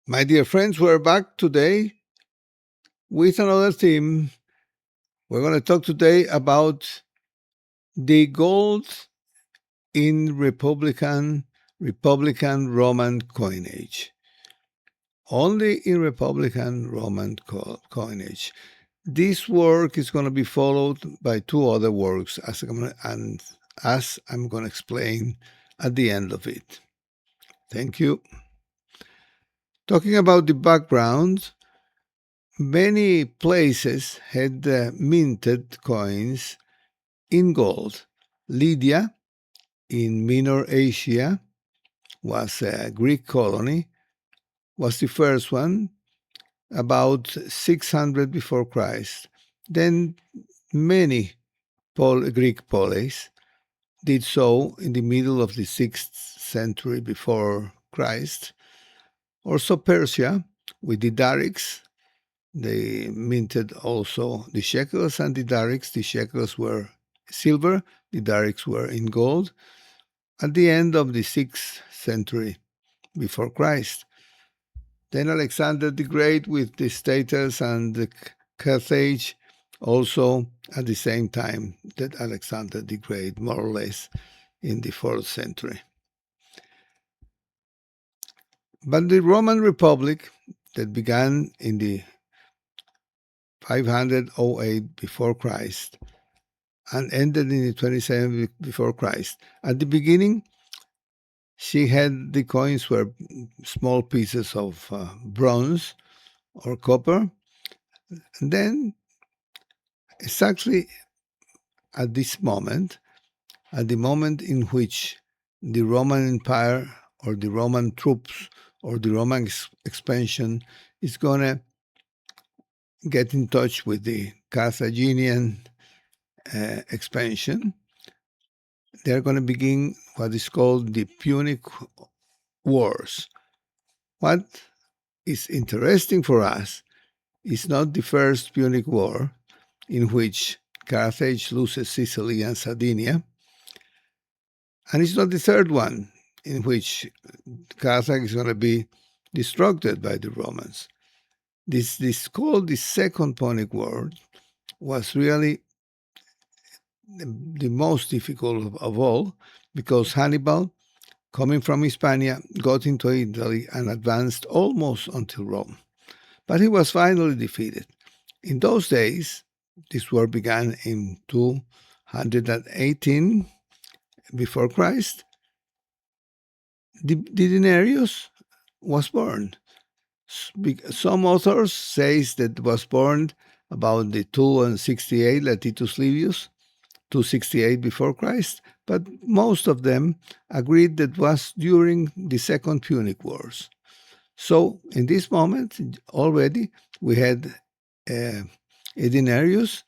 My dear friends, we're back today with another theme. We're going to talk today about the gold in Republican Roman coinage. Only in Republican Roman coinage. This work is going to be followed by two other works, as I'm going to explain at the end of it. Thank you. Talking about the background, many places had minted coins in gold. Lydia in Minor Asia was a Greek colony, was the first one, about 600 before Christ. Then many Greek polis did so in the middle of the 6th century before Christ. Also Persia with the darics. They minted also the shekels and the darics. The shekels were silver, the darics were in gold. At the end of the 6th century before Christ. Then Alexander the Great with the status and the Carthage also at the same time that Alexander the Great, more or less in the 4th century. But the Roman Republic that began in the 508 before Christ and ended in the 27 before Christ. At the beginning, she had the coins were small pieces of bronze or copper. And then, exactly at this moment, at the moment in which the Roman Empire or the Roman troops or the Roman expansion is going to get in touch with the Carthaginian expansion, they're going to begin what is called the Punic Wars. What is interesting for us is not the first Punic War, in which Carthage loses Sicily and Sardinia, and it's not the third one, in which Carthage is going to be destructed by the Romans. This called the Second Punic War was really the most difficult of all, because Hannibal, coming from Hispania, got into Italy and advanced almost until Rome. But he was finally defeated. In those days, this war began in 218 before Christ. The denarius was born. Some authors say that it was born about the 268 Latitus Livius, 268 before Christ, but most of them agreed that it was during the Second Punic Wars. So in this moment already we had a denarius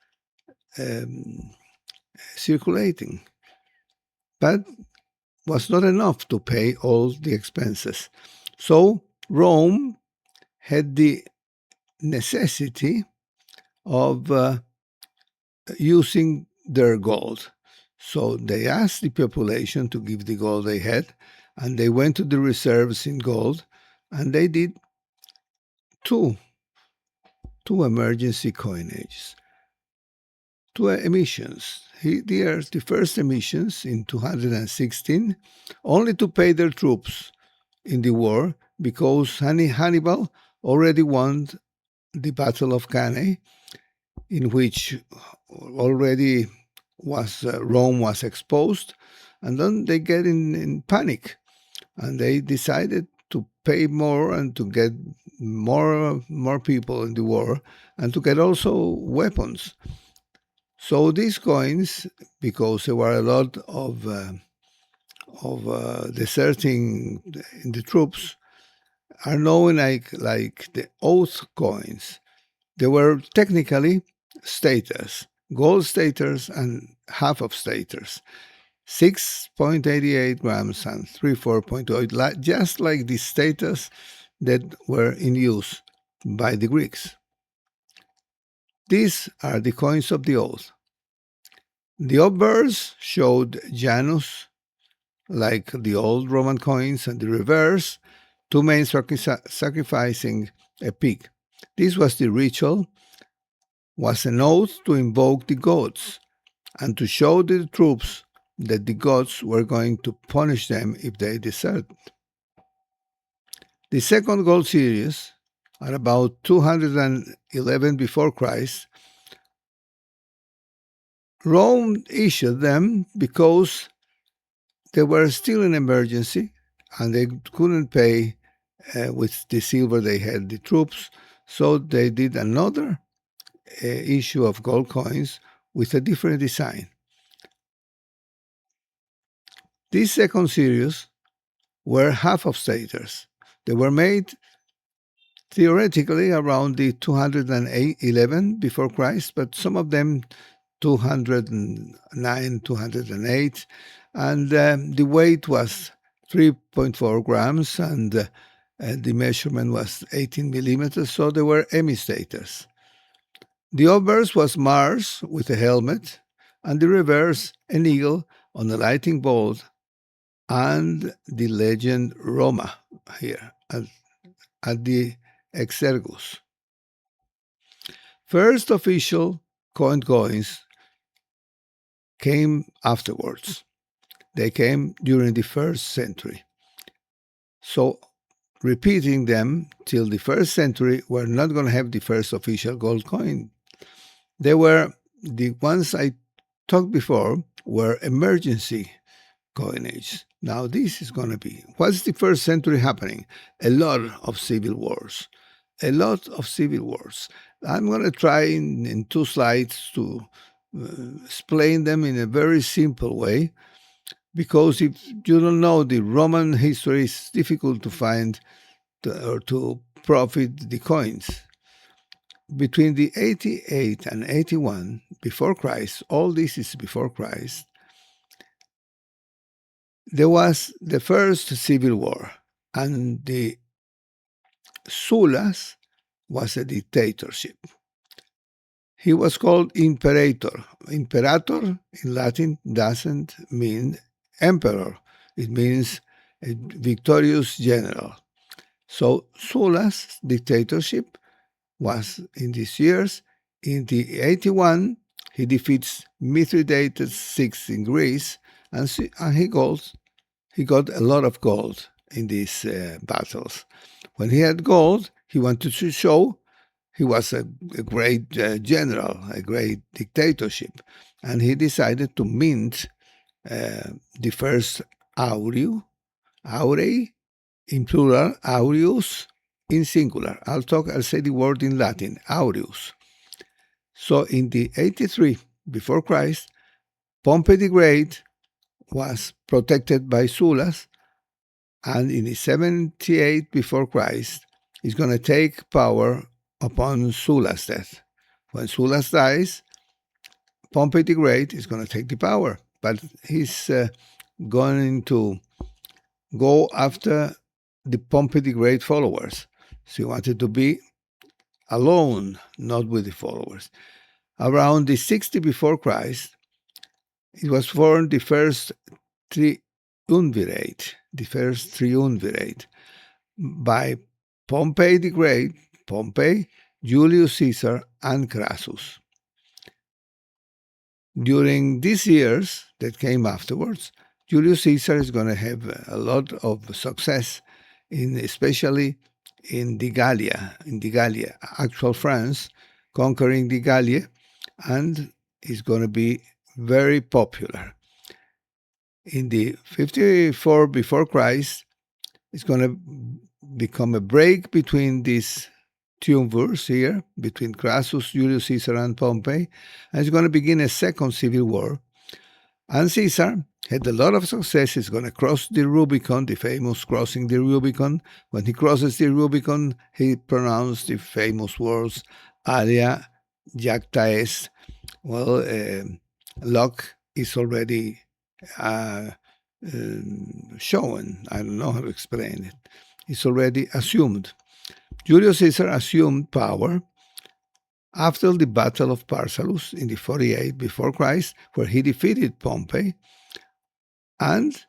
circulating, but was not enough to pay all the expenses. So Rome had the necessity of using their gold. So they asked the population to give the gold they had, and they went to the reserves in gold, and they did two emergency coinages, two emissions. Here, the first emissions in 216, only to pay their troops in the war, because Hannibal already won the Battle of Cannae, in which already Rome was exposed, and then they get in panic, and they decided to pay more and to get more people in the war, and to get also weapons. So these coins, because there were a lot of deserting in the troops, are known like the oath coins. They were technically staters, gold staters and half of staters, 6.88 grams and 34.08, just like the staters that were in use by the Greeks. These are the coins of the oath. The obverse showed Janus, like the old Roman coins, and the reverse two men sacrificing a pig. This was the ritual, was an oath to invoke the gods and to show the troops that the gods were going to punish them if they deserted. The second gold series, at about 211 before Christ, Rome issued them because they were still in emergency and they couldn't pay with the silver they had the troops, so they did another issue of gold coins with a different design. These second series were half-of-staters. They were made theoretically around the 211 before Christ, but some of them 209, 208, and the weight was 3.4 grams, and the measurement was 18 millimeters, so they were hemistators. The obverse was Mars with a helmet, and the reverse an eagle on a lightning bolt, and the legend Roma here at the Exergus. First official coined coins came afterwards. They came during the 1st century. So repeating them till the 1st century, we're not going to have the first official gold coin. They were, the ones I talked before, were emergency coinage. Now this is going to be, what's the 1st century happening? A lot of civil wars. A lot of civil wars. I'm going to try in 2 slides to explain them in a very simple way, because if you don't know the Roman history, it's difficult to find or to profit the coins. Between the 88 and 81 before Christ, all this is before Christ, there was the first civil war, and the Sulla's was a dictatorship. He was called imperator. Imperator in Latin doesn't mean emperor. It means a victorious general. So Sulla's dictatorship was in these years. In the 81, he defeats Mithridates VI in Greece, and he got a lot of gold in these battles. When he had gold, he wanted to show he was a great general, a great dictatorship, and he decided to mint the first aurei in plural, aureus in singular. I'll say the word in Latin, aureus. So in the 83 before Christ, Pompey the Great was protected by Sulla's, and in the 78 before Christ, he's going to take power upon Sulla's death. When Sulla dies, Pompey the Great is going to take the power, but he's going to go after the Pompey the Great followers. So he wanted to be alone, not with the followers. Around the 60 before Christ, it was formed the first triumvirate, by Pompey the Great, Pompey, Julius Caesar, and Crassus. During these years that came afterwards, Julius Caesar is going to have a lot of success, especially in the Gallia, actual France, conquering the Gallia, and is going to be very popular. In the 54 before Christ, it's going to become a break between these triumvirs here, between Crassus, Julius Caesar, and Pompey, and it's going to begin a second civil war. And Caesar had a lot of success. He's going to cross the Rubicon, the famous crossing the Rubicon. When he crosses the Rubicon, he pronounced the famous words, alia jacta est. Well, luck is already shown. I don't know how to explain it. It's already assumed. Julius Caesar assumed power after the Battle of Pharsalus in the 48 before Christ, where he defeated Pompey, and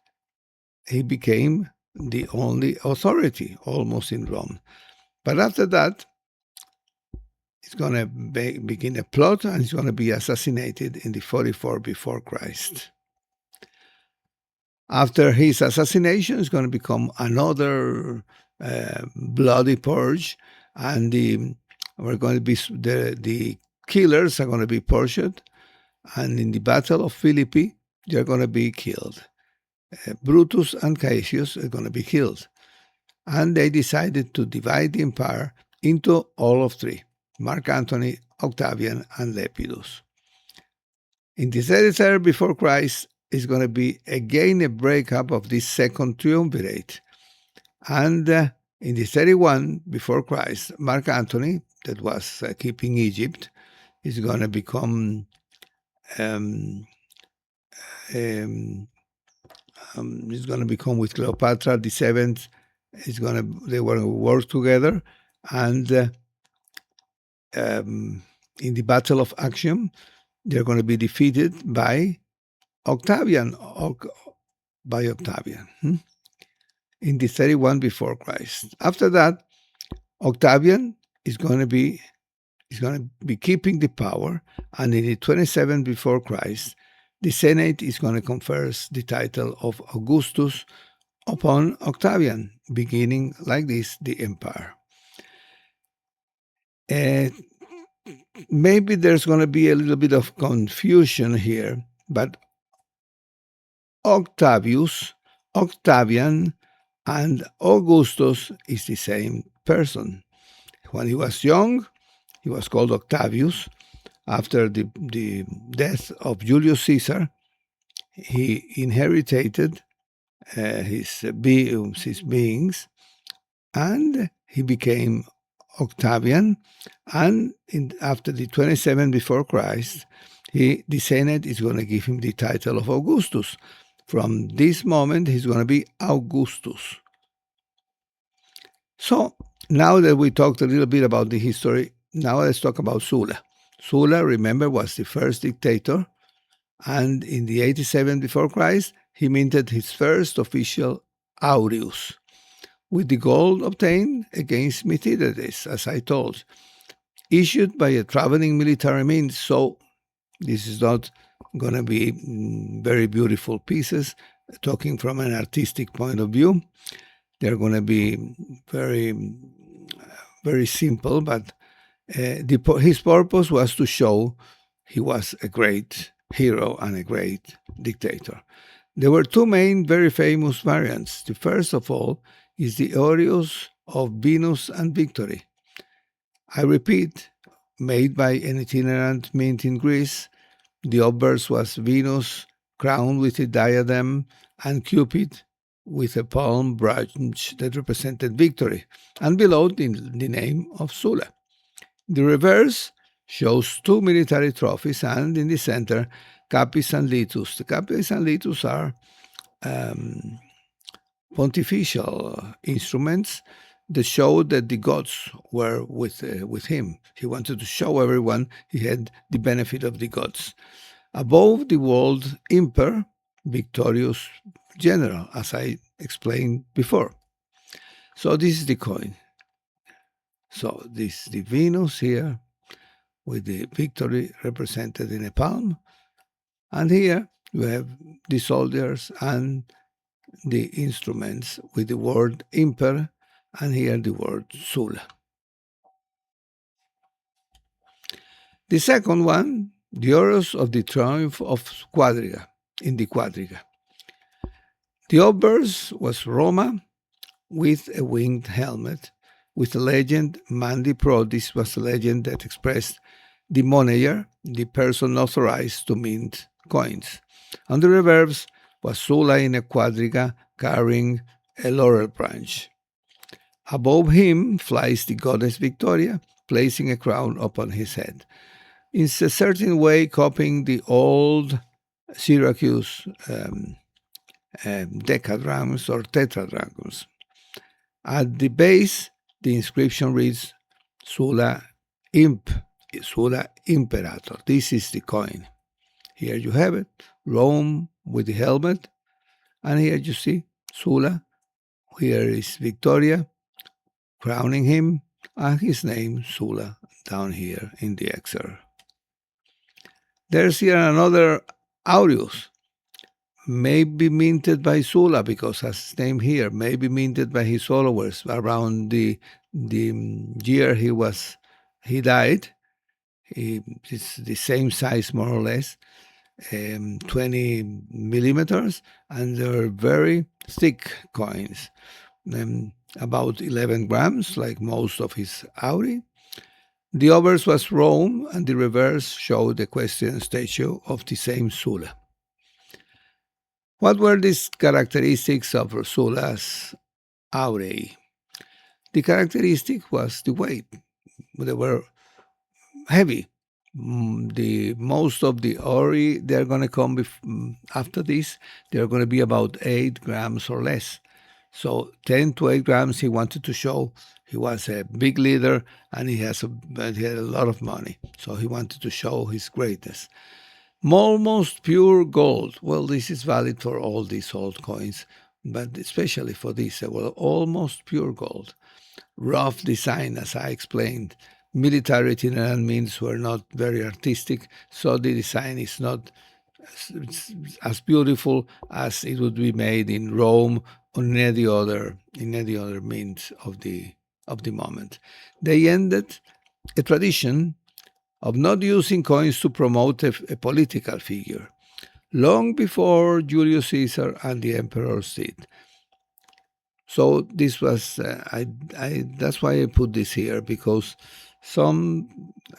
he became the only authority almost in Rome. But after that, it's going to begin a plot, and he's going to be assassinated in the 44 before Christ. After his assassination, it's going to become another bloody purge, and the killers are going to be purged, and in the Battle of Philippi, they're going to be killed. Brutus and Cassius are going to be killed. And they decided to divide the empire into all of three: Mark Antony, Octavian, and Lepidus. In the 33rd before Christ is going to be again a breakup of this second triumvirate. And in the 31 before Christ, Mark Antony, that was keeping Egypt, is going to become he's going to become with Cleopatra the seventh. They were going to work together, and in the Battle of Actium, they're going to be defeated by Octavian. In the 31 before Christ. After that, Octavian is going to be keeping the power, and in the 27 before Christ, the Senate is going to confer the title of Augustus upon Octavian, beginning like this the empire. Maybe there's going to be a little bit of confusion here, but Octavian, and Augustus is the same person. When he was young, he was called Octavius. After the death of Julius Caesar, he inherited his beings, and he became Octavian. And after the 27 before Christ, the Senate is going to give him the title of Augustus. From this moment, he's going to be Augustus. So now that we talked a little bit about the history, now let's talk about Sulla. Sulla, remember, was the first dictator, and in the 87 before Christ, he minted his first official aureus, with the gold obtained against Mithridates, as I told, issued by a traveling military means. So this is not going to be very beautiful pieces, talking from an artistic point of view. They're going to be very, very simple, but his purpose was to show he was a great hero and a great dictator. There were two main, very famous variants. The first of all is the aureus of Venus and Victory. I repeat, made by an itinerant mint in Greece. The obverse was Venus crowned with a diadem, and Cupid with a palm branch that represented victory, and below the name of Sulla. The reverse shows two military trophies, and in the center, Capis and Litus. The Capis and Litus are pontifical instruments that show that the gods were with him. He wanted to show everyone he had the benefit of the gods. Above the word imper, victorious general, as I explained before. So this is the coin. So this is the Venus here, with the victory represented in a palm. And here you have the soldiers and the instruments with the word imper, and here the word Sulla. The second one, the aureus of the triumph of Quadriga, in the Quadriga. The obverse was Roma with a winged helmet, with the legend Mandi Pro. This was a legend that expressed the moneyer, the person authorized to mint coins. On the reverse was Sulla in a quadriga carrying a laurel branch. Above him flies the goddess Victoria, placing a crown upon his head, in a certain way copying the old Syracuse decadrams or tetradrachms. At the base, the inscription reads Sulla Imperator. This is the coin. Here you have it, Rome with the helmet, and here you see Sulla Here is Victoria crowning him, and his name Sulla down here in the excerpt. There's here another Aureus, maybe minted by Sulla because has his name here, maybe minted by his followers around the year he died. It's the same size more or less, 20 millimeters, and they're very thick coins, about 11 grams, like most of his auri. The obverse was Rome, and the reverse showed the equestrian statue of the same Sulla. What were these characteristics of Sulla's aureae? The characteristic was the weight. They were heavy. The most of the ori they're going to come after this, they're going to be about 8 grams or less. So 10 to 8 grams, he wanted to show he was a big leader and he had a lot of money. So he wanted to show his greatness. Almost pure gold. Well, this is valid for all these old coins, but especially for this, they were almost pure gold. Rough design, as I explained. Military itinerant means were not very artistic, so the design is not as beautiful as it would be made in Rome or in any other mint of the moment. They ended a tradition of not using coins to promote a political figure, long before Julius Caesar and the emperors did. So this was that's why I put this here, because some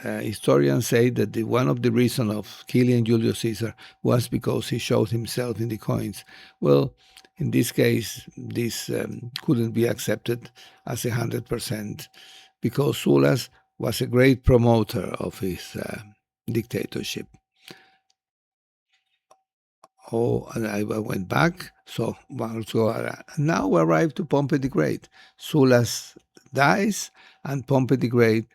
historians say that one of the reasons of killing Julius Caesar was because he showed himself in the coins. Well, in this case, this couldn't be accepted as 100%, because Sulla was a great promoter of his dictatorship. Oh, and I went back. So now we arrive to Pompey the Great. Sulla dies, and Pompey the Great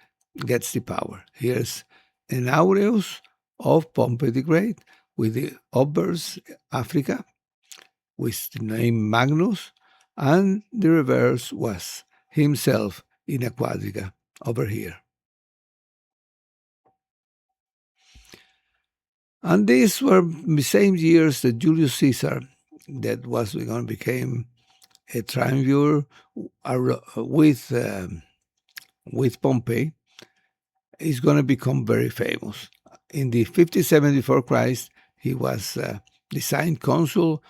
gets the power. Here's an aureus of Pompey the Great with the obverse Africa, with the name Magnus, and the reverse was himself in a quadriga over here. And these were the same years that Julius Caesar, that was going to become a triumvir with Pompey, is going to become very famous. In the 57 before Christ, he was designed consul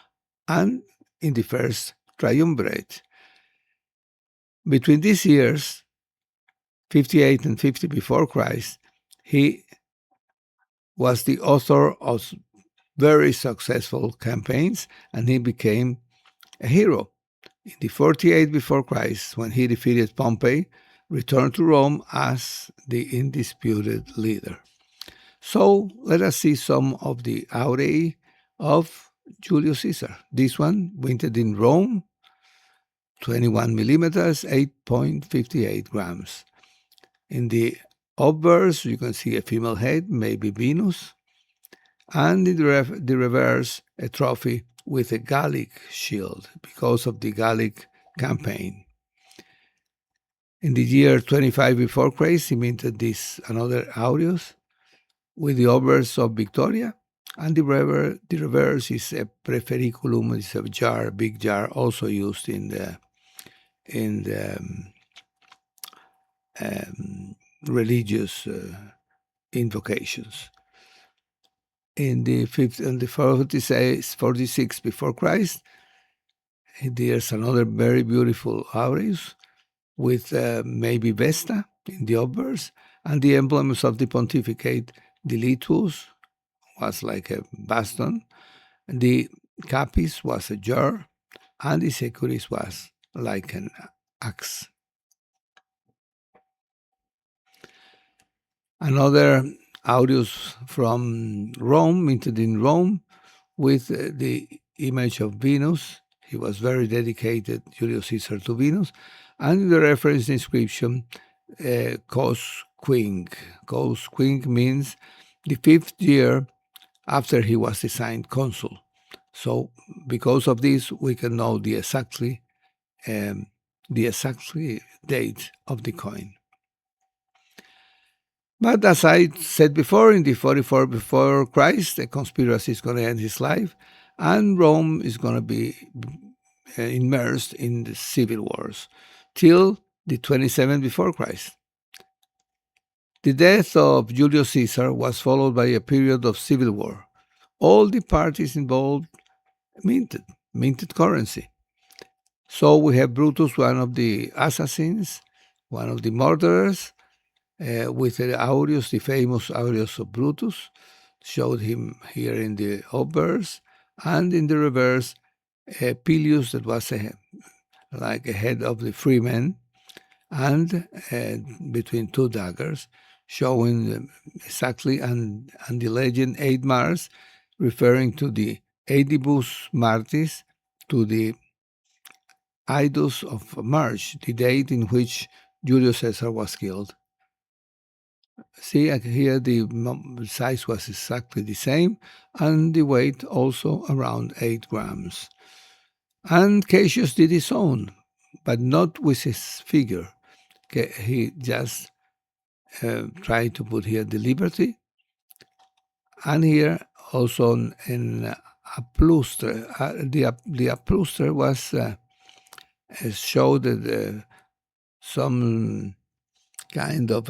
and in the first triumvirate. Between these years, 58 and 50 before Christ, he was the author of very successful campaigns, and he became a hero. In the 48 before Christ, when he defeated Pompey, returned to Rome as the undisputed leader. So let us see some of the aureae of Julius Caesar. This one, minted in Rome, 21 millimeters, 8.58 grams. In the obverse, you can see a female head, maybe Venus, and in the reverse, a trophy with a Gallic shield because of the Gallic campaign. In the year 25 before Christ, he minted this another aureus with the obverse of Victoria, and the reverse is a prefericulum, it's a jar, big jar, also used in the religious invocations. In the 46 before Christ, there's another very beautiful aureus with maybe Vesta in the obverse, and the emblems of the pontificate. The litus was like a baston, the capis was a jar, and the securis was like an axe. Another aureus from Rome, minted in Rome, with the image of Venus. He was very dedicated, Julius Caesar, to Venus. And the reference inscription, Cos Quing. Cos Quing means the 5th year after he was assigned consul. So because of this, we can know the exactly um, the exact date of the coin. But as I said before, in the 44 before Christ, the conspiracy is going to end his life, and Rome is going to be immersed in the civil wars till the 27 before Christ. The death of Julius Caesar was followed by a period of civil war. All the parties involved minted currency. So we have Brutus, one of the assassins, one of the murderers, with Aureus, the famous Aureus of Brutus, showed him here in the obverse, and in the reverse, Pelius, that was like a head of the freemen, and between two daggers, showing exactly, and the legend 8 Mars, referring to the Aedibus Martis, to the Idus of March, the date in which Julius Caesar was killed. See, here the size was exactly the same, and the weight also around 8 grams. And Cassius did his own, but not with his figure. He just tried to put here the liberty, and here also in applustre. The applustre was showed some kind of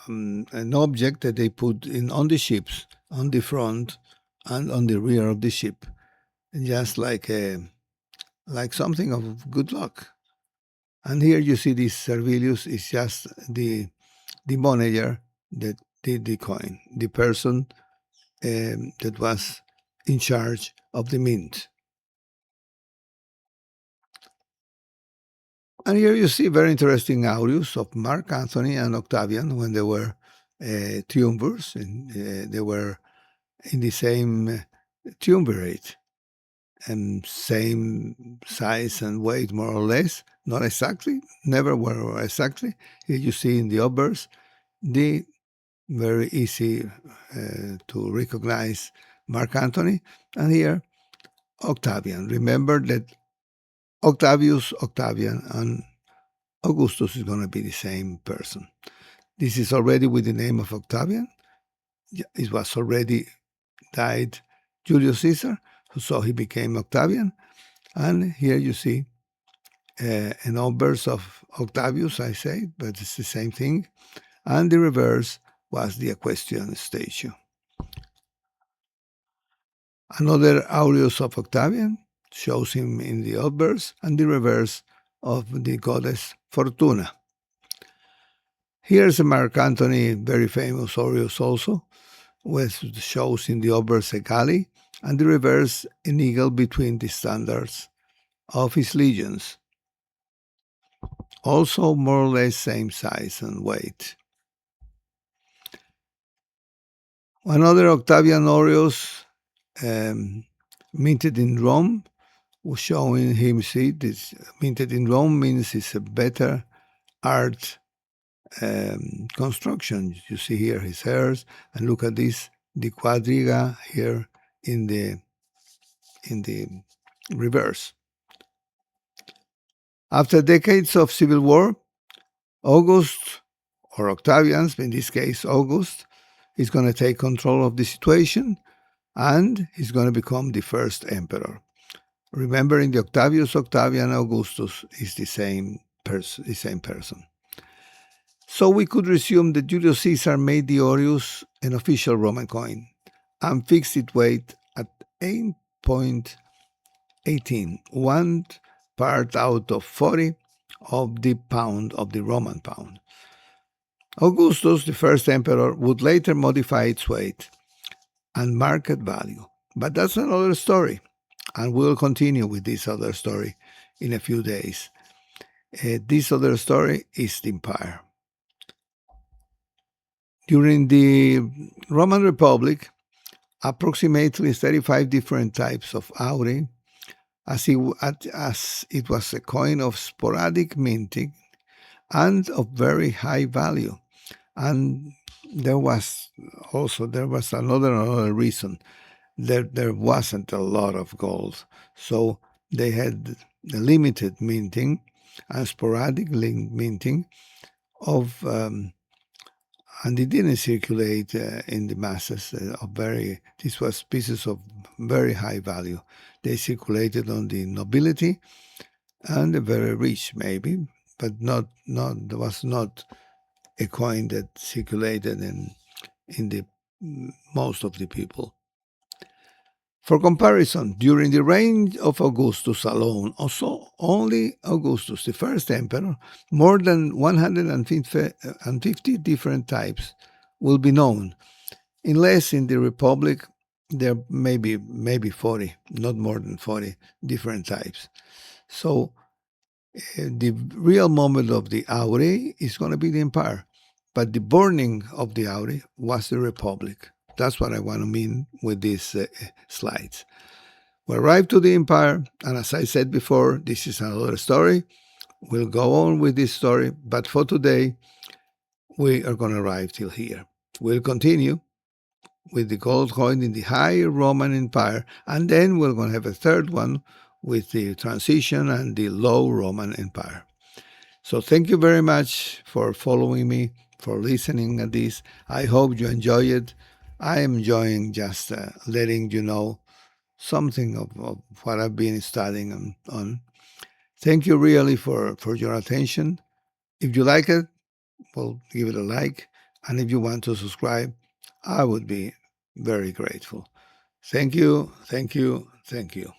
an object that they put in on the ships, on the front and on the rear of the ship, just like something of good luck. And here you see this Servilius is just the manager that did the coin, the person that was in charge of the mint. And here you see very interesting aureus of Mark Antony and Octavian when they were triumvirs, and they were in the same triumvirate and same size and weight, more or less. Not exactly, never were exactly. Here you see in the obverse the very easy to recognize Mark Antony, and here Octavian. Remember that Octavius, Octavian, and Augustus is going to be the same person. This is already with the name of Octavian. It was already died Julius Caesar, so he became Octavian. And here you see an obverse of Octavius, I say, but it's the same thing. And the reverse was the equestrian statue. Another aureus of Octavian shows him in the obverse, and the reverse of the goddess Fortuna. Here's a Mark Antony, very famous aureus also, which shows in the obverse a galley, and the reverse an eagle between the standards of his legions. Also more or less same size and weight. Another Octavian aureus minted in Rome was showing him, see, this minted in Rome means it's a better art construction. You see here his hairs, and look at this, the quadriga here in the reverse. After decades of civil war, August, or Octavian, in this case August, is going to take control of the situation, and he's going to become the first emperor. Remembering the Octavius, Octavian, Augustus is the same person. So we could resume that Julius Caesar made the aureus an official Roman coin and fixed its weight at 8.18, 1 part out of 40 of the pound, of the Roman pound. Augustus, the first emperor, would later modify its weight and market value. But that's another story, and we'll continue with this other story in a few days. This other story is the empire. During the Roman Republic, approximately 35 different types of auri, as it was a coin of sporadic minting and of very high value. And there was another reason. there wasn't a lot of gold. So they had the limited minting and sporadic minting of, and it didn't circulate in the masses this was pieces of very high value. They circulated on the nobility and the very rich maybe, but there was not a coin that circulated in the most of the people. For comparison, during the reign of Augustus alone, also only Augustus, the first emperor, more than 150 different types will be known. Unless in the Republic, there may be maybe 40, not more than 40 different types. So the real moment of the Aure is going to be the empire. But the burning of the Aure was the Republic. That's what I want to mean with these slides. We arrived to the empire, and as I said before, this is another story. We'll go on with this story, but for today, we are going to arrive till here. We'll continue with the gold coin in the high Roman Empire, and then we're going to have a third one with the transition and the low Roman Empire. So thank you very much for following me, for listening at this. I hope you enjoy it. I am enjoying just letting you know something of what I've been studying on. Thank you really for your attention. If you like it, well, give it a like. And if you want to subscribe, I would be very grateful. Thank you, thank you, thank you.